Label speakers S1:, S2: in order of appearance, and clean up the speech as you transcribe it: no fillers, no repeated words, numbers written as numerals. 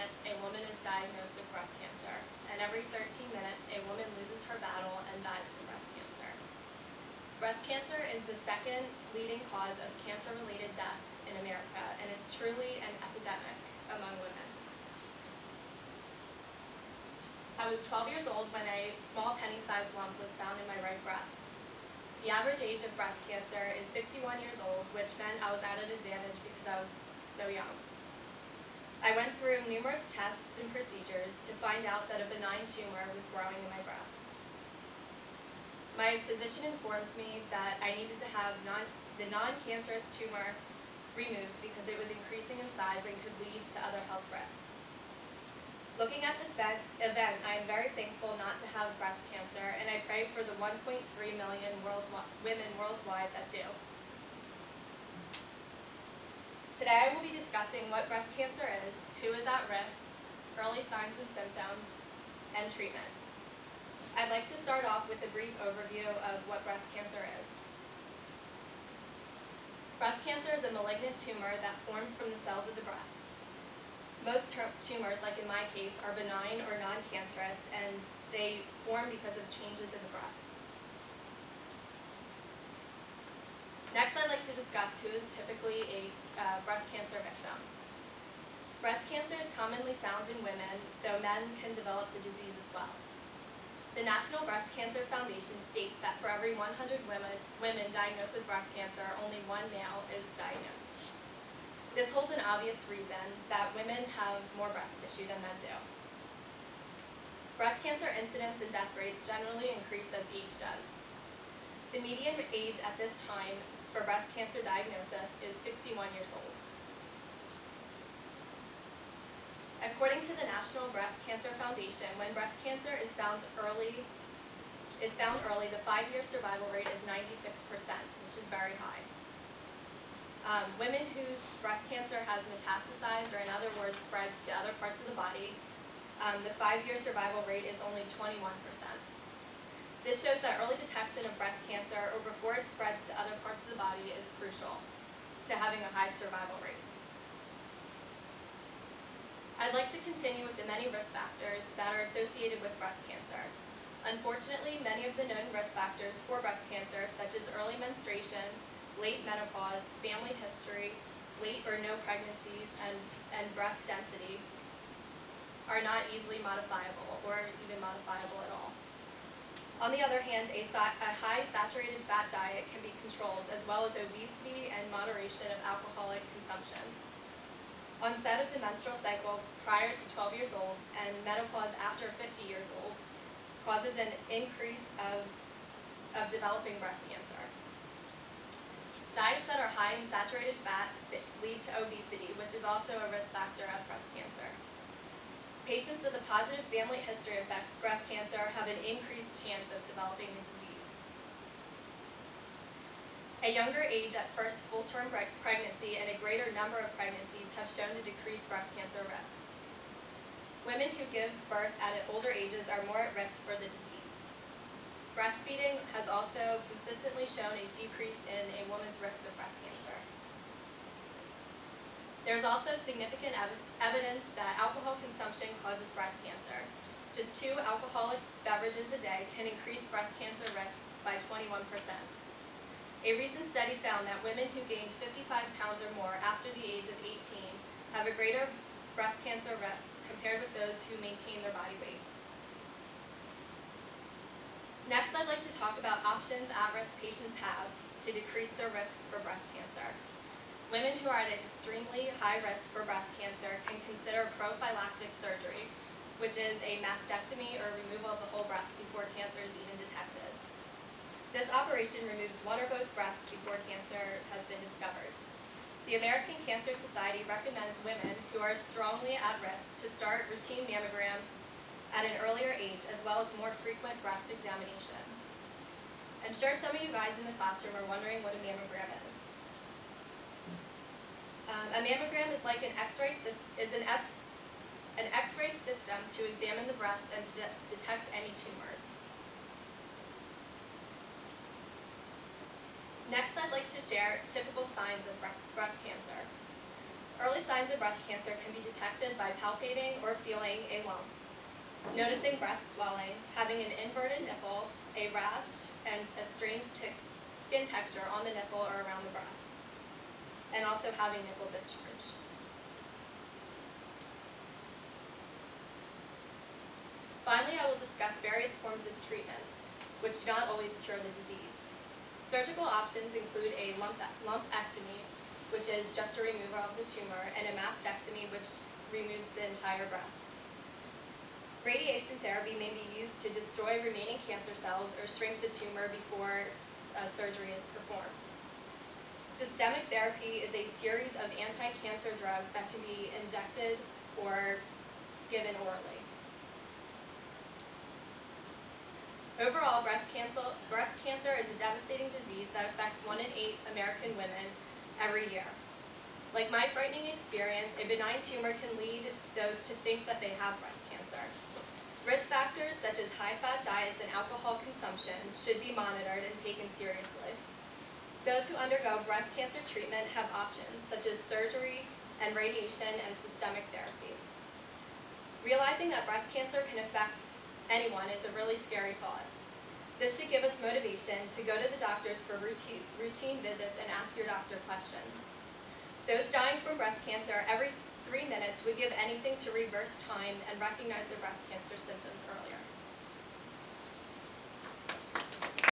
S1: minutes, a woman is diagnosed with breast cancer, and every 13 minutes, a woman loses her battle and dies from breast cancer. Breast cancer is the second leading cause of cancer-related death in America, and it's truly an epidemic among women. I was 12 years old when a small penny-sized lump was found in my right breast. The average age of breast cancer is 61 years old, which meant I was at an advantage because I was so young. I went through numerous tests and procedures to find out that a benign tumor was growing in my breast. My physician informed me that I needed to have the non-cancerous tumor removed because it was increasing in size and could lead to other health risks. Looking at this event, I am very thankful not to have breast cancer, and I pray for the 1.3 million women worldwide that do. Today I will be discussing what breast cancer is, who is at risk, early signs and symptoms, and treatment. I'd like to start off with a brief overview of what breast cancer is. Breast cancer is a malignant tumor that forms from the cells of the breast. Most tumors, like in my case, are benign or non-cancerous, and they form because of changes in the breast. Next, I'd like to discuss who is typically a breast cancer victim. Breast cancer is commonly found in women, though men can develop the disease as well. The National Breast Cancer Foundation states that for every 100 women diagnosed with breast cancer, only one male is diagnosed. This holds an obvious reason that women have more breast tissue than men do. Breast cancer incidence and death rates generally increase as age does. The median age at this time for breast cancer diagnosis is 61 years old. According to the National Breast Cancer Foundation, when breast cancer is found early, the 5-year survival rate is 96%, which is very high. Women whose breast cancer has metastasized, or in other words, spreads to other parts of the body, the 5-year survival rate is only 21%. This shows that early detection of breast cancer, or before it spreads to other parts of the body, is crucial to having a high survival rate. I'd like to continue with the many risk factors that are associated with breast cancer. Unfortunately, many of the known risk factors for breast cancer, such as early menstruation, late menopause, family history, late or no pregnancies, and breast density, are not easily modifiable or even modifiable at all. On the other hand, a high saturated fat diet can be controlled, as well as obesity and moderation of alcoholic consumption. Onset of the menstrual cycle prior to 12 years old and menopause after 50 years old causes an increase of developing breast cancer. Diets that are high in saturated fat lead to obesity, which is also a risk factor of breast cancer. Patients with a positive family history of breast cancer have an increased chance of developing the disease. A younger age at first full-term pregnancy and a greater number of pregnancies have shown to decrease breast cancer risk. Women who give birth at older ages are more at risk for the disease. Breastfeeding has also consistently shown a decrease in a woman's risk of breast cancer. There's also significant evidence that alcohol consumption causes breast cancer. Just 2 alcoholic beverages a day can increase breast cancer risk by 21%. A recent study found that women who gained 55 pounds or more after the age of 18 have a greater breast cancer risk compared with those who maintain their body weight. Next, I'd like to talk about options at-risk patients have to decrease their risk for breast cancer. Women who are at extremely high risk for breast cancer can consider prophylactic surgery, which is a mastectomy or removal of the whole breast before cancer is even detected. This operation removes one or both breasts before cancer has been discovered. The American Cancer Society recommends women who are strongly at risk to start routine mammograms at an earlier age, as well as more frequent breast examinations. I'm sure some of you guys in the classroom are wondering what a mammogram is. A mammogram is like an X-ray system to examine the breast and to detect any tumors. Next, I'd like to share typical signs of breast cancer. Early signs of breast cancer can be detected by palpating or feeling a lump, noticing breast swelling, having an inverted nipple, a rash, and a strange skin texture on the nipple or around the breast, and also having nipple discharge. Finally, I will discuss various forms of treatment, which do not always cure the disease. Surgical options include a lumpectomy, which is just a removal of the tumor, and a mastectomy, which removes the entire breast. Radiation therapy may be used to destroy remaining cancer cells or shrink the tumor before surgery is performed. Systemic therapy is a series of anti-cancer drugs that can be injected or given orally. Overall, breast cancer is a devastating disease that affects 1 in 8 American women every year. Like my frightening experience, a benign tumor can lead those to think that they have breast cancer. Risk factors such as high-fat diets and alcohol consumption should be monitored and taken seriously. Those who undergo breast cancer treatment have options such as surgery and radiation and systemic therapy. Realizing that breast cancer can affect anyone is a really scary thought. This should give us motivation to go to the doctors for routine visits and ask your doctor questions. Those dying from breast cancer every 3 minutes would give anything to reverse time and recognize their breast cancer symptoms earlier.